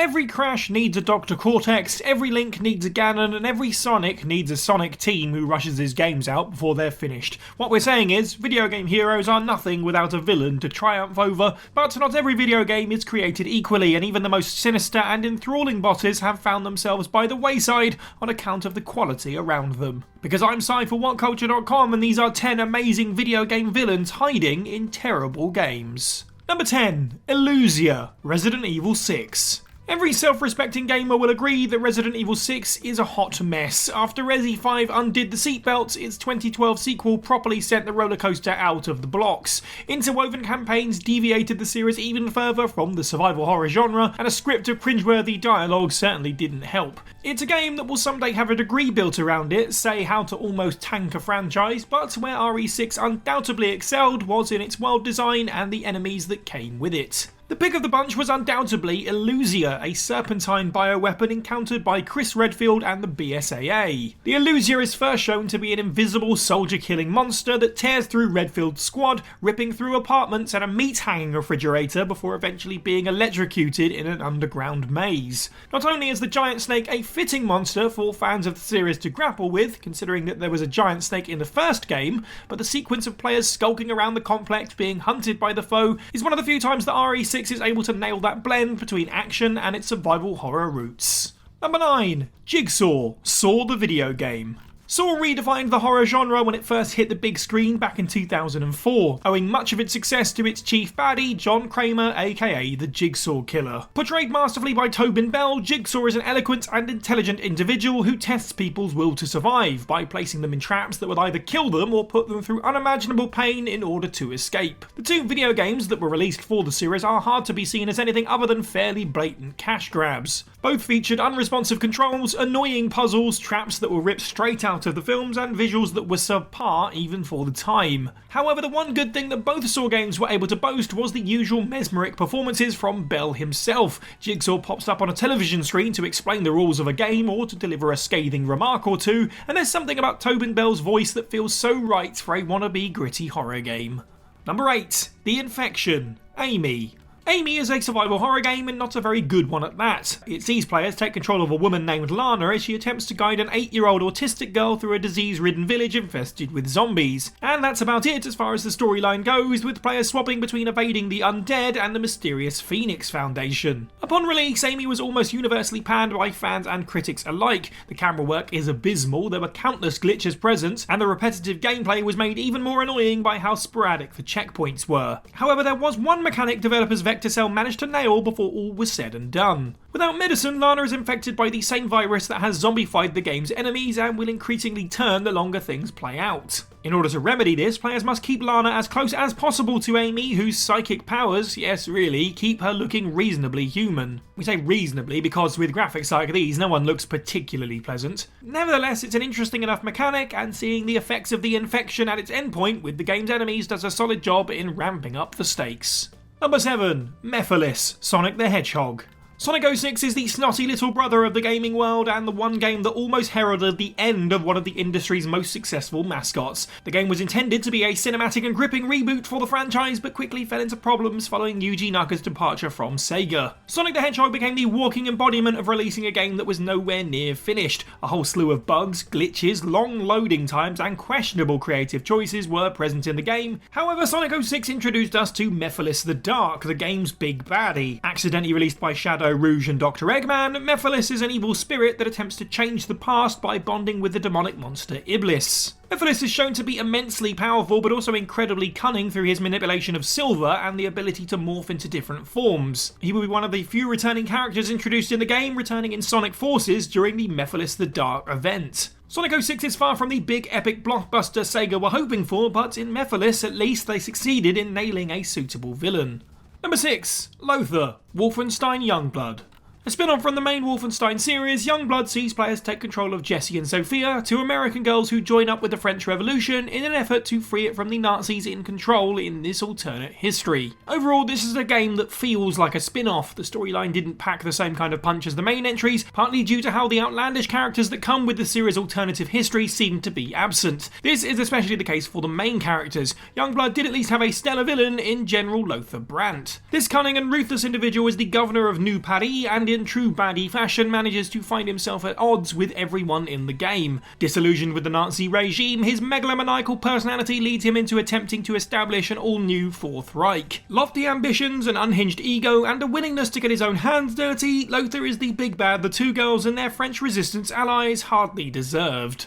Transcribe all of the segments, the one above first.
Every Crash needs a Dr. Cortex, every Link needs a Ganon, and every Sonic needs a Sonic team who rushes his games out before they're finished. What we're saying is, video game heroes are nothing without a villain to triumph over, but not every video game is created equally, and even the most sinister and enthralling bosses have found themselves by the wayside on account of the quality around them. Because I'm Si for WhatCulture.com, and these are 10 amazing video game villains hiding in terrible games. Number 10. ILUZIJA, Resident Evil 6. Every self-respecting gamer will agree that Resident Evil 6 is a hot mess. After Resi 5 undid the seatbelts, its 2012 sequel properly sent the rollercoaster out of the blocks. Interwoven campaigns deviated the series even further from the survival horror genre, and a script of cringeworthy dialogue certainly didn't help. It's a game that will someday have a degree built around it, say how to almost tank a franchise, but where RE6 undoubtedly excelled was in its world design and the enemies that came with it. The pick of the bunch was undoubtedly ILUZIJA, a serpentine bioweapon encountered by Chris Redfield and the BSAA. The ILUZIJA is first shown to be an invisible soldier-killing monster that tears through Redfield's squad, ripping through apartments and a meat-hanging refrigerator before eventually being electrocuted in an underground maze. Not only is the giant snake a fitting monster for fans of the series to grapple with, considering that there was a giant snake in the first game, but the sequence of players skulking around the complex being hunted by the foe is one of the few times that RE6 is able to nail that blend between action and its survival horror roots. Number 9. Jigsaw, Saw the video game. Saw redefined the horror genre when it first hit the big screen back in 2004, owing much of its success to its chief baddie, John Kramer, aka the Jigsaw Killer. Portrayed masterfully by Tobin Bell, Jigsaw is an eloquent and intelligent individual who tests people's will to survive by placing them in traps that would either kill them or put them through unimaginable pain in order to escape. The two video games that were released for the series are hard to be seen as anything other than fairly blatant cash grabs. Both featured unresponsive controls, annoying puzzles, traps that were ripped straight out of the films, and visuals that were subpar even for the time. However, the one good thing that both Saw games were able to boast was the usual mesmeric performances from Bell himself. Jigsaw pops up on a television screen to explain the rules of a game or to deliver a scathing remark or two, and there's something about Tobin Bell's voice that feels so right for a wannabe gritty horror game. Number 8. The Infection, Amy. Amy is a survival horror game, and not a very good one at that. It sees players take control of a woman named Lana as she attempts to guide an 8-year-old autistic girl through a disease-ridden village infested with zombies. And that's about it as far as the storyline goes, with players swapping between evading the undead and the mysterious Phoenix Foundation. Upon release, Amy was almost universally panned by fans and critics alike. The camera work is abysmal, there were countless glitches present, and the repetitive gameplay was made even more annoying by how sporadic the checkpoints were. However, there was one mechanic developers Vector Cell managed to nail before all was said and done. Without medicine, Lana is infected by the same virus that has zombified the game's enemies and will increasingly turn the longer things play out. In order to remedy this, players must keep Lana as close as possible to Amy, whose psychic powers, yes really, keep her looking reasonably human. We say reasonably because with graphics like these, no one looks particularly pleasant. Nevertheless, it's an interesting enough mechanic, and seeing the effects of the infection at its endpoint with the game's enemies does a solid job in ramping up the stakes. Number 7. MEPHILES, Sonic the Hedgehog. Sonic 06 is the snotty little brother of the gaming world, and the one game that almost heralded the end of one of the industry's most successful mascots. The game was intended to be a cinematic and gripping reboot for the franchise, but quickly fell into problems following Yuji Naka's departure from Sega. Sonic the Hedgehog became the walking embodiment of releasing a game that was nowhere near finished. A whole slew of bugs, glitches, long loading times, and questionable creative choices were present in the game. However, Sonic 06 introduced us to MEPHILES the Dark, the game's big baddie. Accidentally released by Shadow Rouge and Dr. Eggman, MEPHILES is an evil spirit that attempts to change the past by bonding with the demonic monster Iblis. MEPHILES is shown to be immensely powerful, but also incredibly cunning through his manipulation of silver and the ability to morph into different forms. He will be one of the few returning characters introduced in the game, returning in Sonic Forces during the MEPHILES the Dark event. Sonic 06 is far from the big epic blockbuster Sega were hoping for, but in MEPHILES at least they succeeded in nailing a suitable villain. Number 6. Lothar, Wolfenstein Youngblood. A spin-off from the main Wolfenstein series, Youngblood sees players take control of Jessie and Sophia, two American girls who join up with the French Revolution in an effort to free it from the Nazis in control in this alternate history. Overall, this is a game that feels like a spin-off. The storyline didn't pack the same kind of punch as the main entries, partly due to how the outlandish characters that come with the series' alternative history seem to be absent. This is especially the case for the main characters. Youngblood did at least have a stellar villain in General Lothar Brandt. This cunning and ruthless individual is the governor of New Paris, and in true baddie fashion, manages to find himself at odds with everyone in the game. Disillusioned with the Nazi regime, his megalomaniacal personality leads him into attempting to establish an all-new Fourth Reich. Lofty ambitions, an unhinged ego, and a willingness to get his own hands dirty, Lothar is the big bad the two girls and their French resistance allies hardly deserved.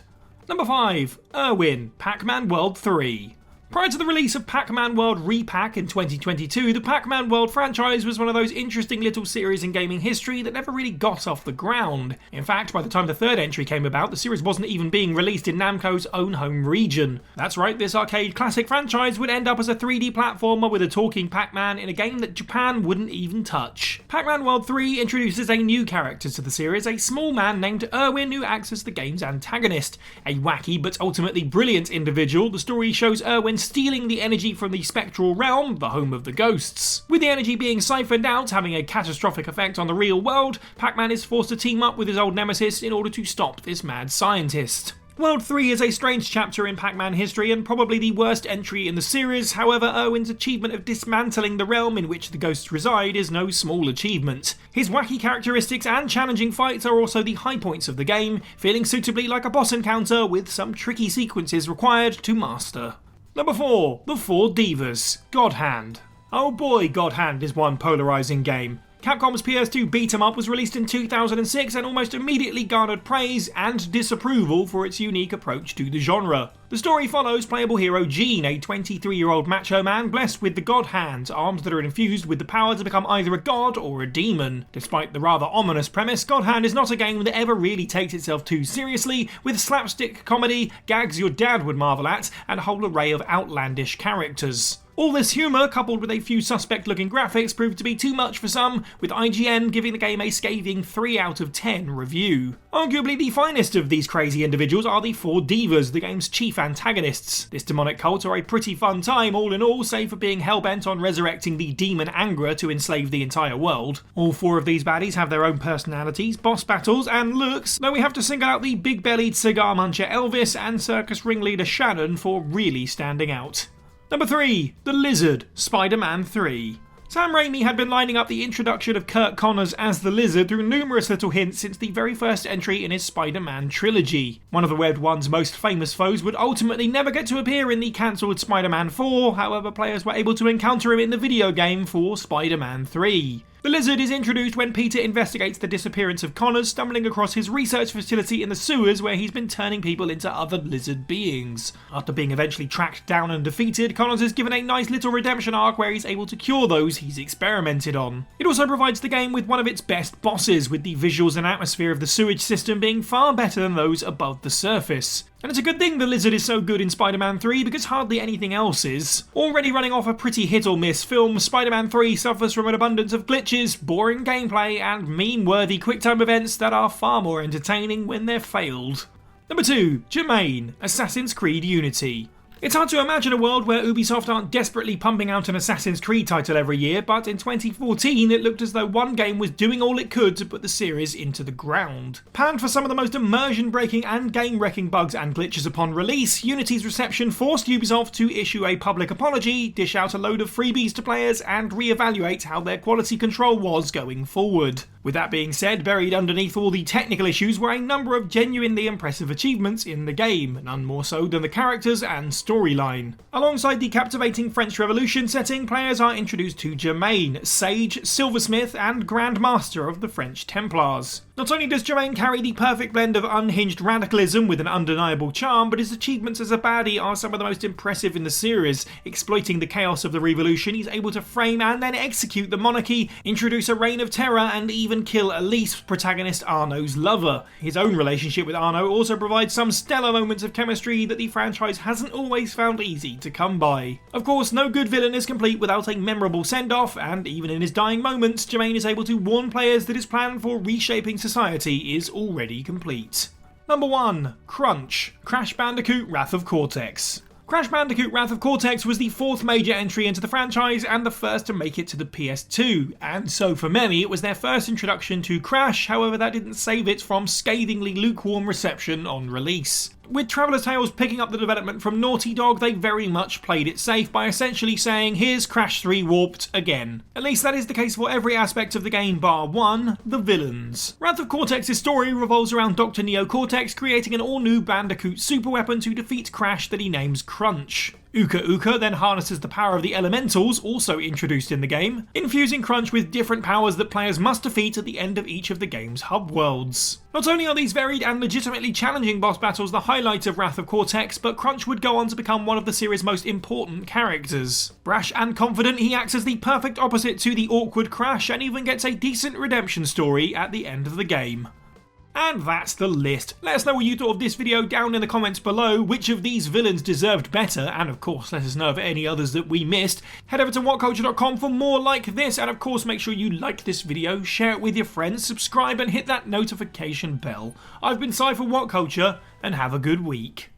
Number 5. ERWIN, PAC-MAN World 3. Prior to the release of PAC-MAN World Repack in 2022, the PAC-MAN World franchise was one of those interesting little series in gaming history that never really got off the ground. In fact, by the time the third entry came about, the series wasn't even being released in Namco's own home region. That's right, this arcade classic franchise would end up as a 3D platformer with a talking Pac-Man in a game that Japan wouldn't even touch. PAC-MAN World 3 introduces a new character to the series, a small man named ERWIN who acts as the game's antagonist. A wacky but ultimately brilliant individual, the story shows ERWIN stealing the energy from the spectral realm, the home of the ghosts. With the energy being siphoned out, having a catastrophic effect on the real world, Pac-Man is forced to team up with his old nemesis in order to stop this mad scientist. World 3 is a strange chapter in Pac-Man history and probably the worst entry in the series. However, ERWIN's achievement of dismantling the realm in which the ghosts reside is no small achievement. His wacky characteristics and challenging fights are also the high points of the game, feeling suitably like a boss encounter with some tricky sequences required to master. Number 4. The Four Divas, God Hand. Oh boy, God Hand is one polarising game. Capcom's PS2 beat-em-up was released in 2006 and almost immediately garnered praise and disapproval for its unique approach to the genre. The story follows playable hero Gene, a 23-year-old macho man blessed with the God Hand, arms that are infused with the power to become either a god or a demon. Despite the rather ominous premise, God Hand is not a game that ever really takes itself too seriously, with slapstick comedy, gags your dad would marvel at, and a whole array of outlandish characters. All this humour, coupled with a few suspect-looking graphics, proved to be too much for some, with IGN giving the game a scathing 3 out of 10 review. Arguably the finest of these crazy individuals are the Four Divas, the game's chief antagonists. This demonic cult are a pretty fun time all in all, save for being hell-bent on resurrecting the demon Angra to enslave the entire world. All 4 of these baddies have their own personalities, boss battles, and looks, though we have to single out the big-bellied cigar muncher Elvis and circus ringleader Shannon for really standing out. Number 3. The Lizard, Spider-Man 3. Sam Raimi had been lining up the introduction of Kurt Connors as the Lizard through numerous little hints since the very first entry in his Spider-Man trilogy. One of the Webbed One's most famous foes would ultimately never get to appear in the cancelled Spider-Man 4, however players were able to encounter him in the video game for Spider-Man 3. The Lizard is introduced when Peter investigates the disappearance of Connors, stumbling across his research facility in the sewers where he's been turning people into other lizard beings. After being eventually tracked down and defeated, Connors is given a nice little redemption arc where he's able to cure those he's experimented on. It also provides the game with one of its best bosses, with the visuals and atmosphere of the sewage system being far better than those above the surface. And it's a good thing the Lizard is so good in Spider-Man 3 because hardly anything else is. Already running off a pretty hit or miss film, Spider-Man 3 suffers from an abundance of glitches, boring gameplay, and meme-worthy quick-time events that are far more entertaining when they're failed. Number 2. GERMAIN, Assassin's Creed Unity. It's hard to imagine a world where Ubisoft aren't desperately pumping out an Assassin's Creed title every year, but in 2014 it looked as though one game was doing all it could to put the series into the ground. Panned for some of the most immersion-breaking and game-wrecking bugs and glitches upon release, Unity's reception forced Ubisoft to issue a public apology, dish out a load of freebies to players, and re-evaluate how their quality control was going forward. With that being said, buried underneath all the technical issues were a number of genuinely impressive achievements in the game, none more so than the characters and storyline. Alongside the captivating French Revolution setting, players are introduced to Germain, Sage, Silversmith, and Grand Master of the French Templars. Not only does Germain carry the perfect blend of unhinged radicalism with an undeniable charm, but his achievements as a baddie are some of the most impressive in the series. Exploiting the chaos of the revolution, he's able to frame and then execute the monarchy, introduce a reign of terror, and even kill Elise, protagonist Arno's lover. His own relationship with Arno also provides some stellar moments of chemistry that the franchise hasn't always found easy to come by. Of course, no good villain is complete without a memorable send-off, and even in his dying moments, Germain is able to warn players that his plan for reshaping society is already complete. Number 1. Crunch, Crash Bandicoot Wrath of Cortex. Crash Bandicoot Wrath of Cortex was the 4th major entry into the franchise and the first to make it to the PS2, and so for many it was their first introduction to Crash. However, that didn't save it from scathingly lukewarm reception on release. With Traveller's Tales picking up the development from Naughty Dog, they very much played it safe by essentially saying, here's Crash 3 warped again. At least that is the case for every aspect of the game bar one, the villains. Wrath of Cortex's story revolves around Dr. Neo Cortex creating an all-new Bandicoot superweapon to defeat Crash that he names Crunch. Uka Uka then harnesses the power of the elementals, also introduced in the game, infusing Crunch with different powers that players must defeat at the end of each of the game's hub worlds. Not only are these varied and legitimately challenging boss battles the highlight of Wrath of Cortex, but Crunch would go on to become one of the series' most important characters. Brash and confident, he acts as the perfect opposite to the awkward Crash and even gets a decent redemption story at the end of the game. And that's the list. Let us know what you thought of this video down in the comments below, which of these villains deserved better, and of course let us know of any others that we missed. Head over to WhatCulture.com for more like this, and of course make sure you like this video, share it with your friends, subscribe and hit that notification bell. I've been Cy for WhatCulture, and have a good week.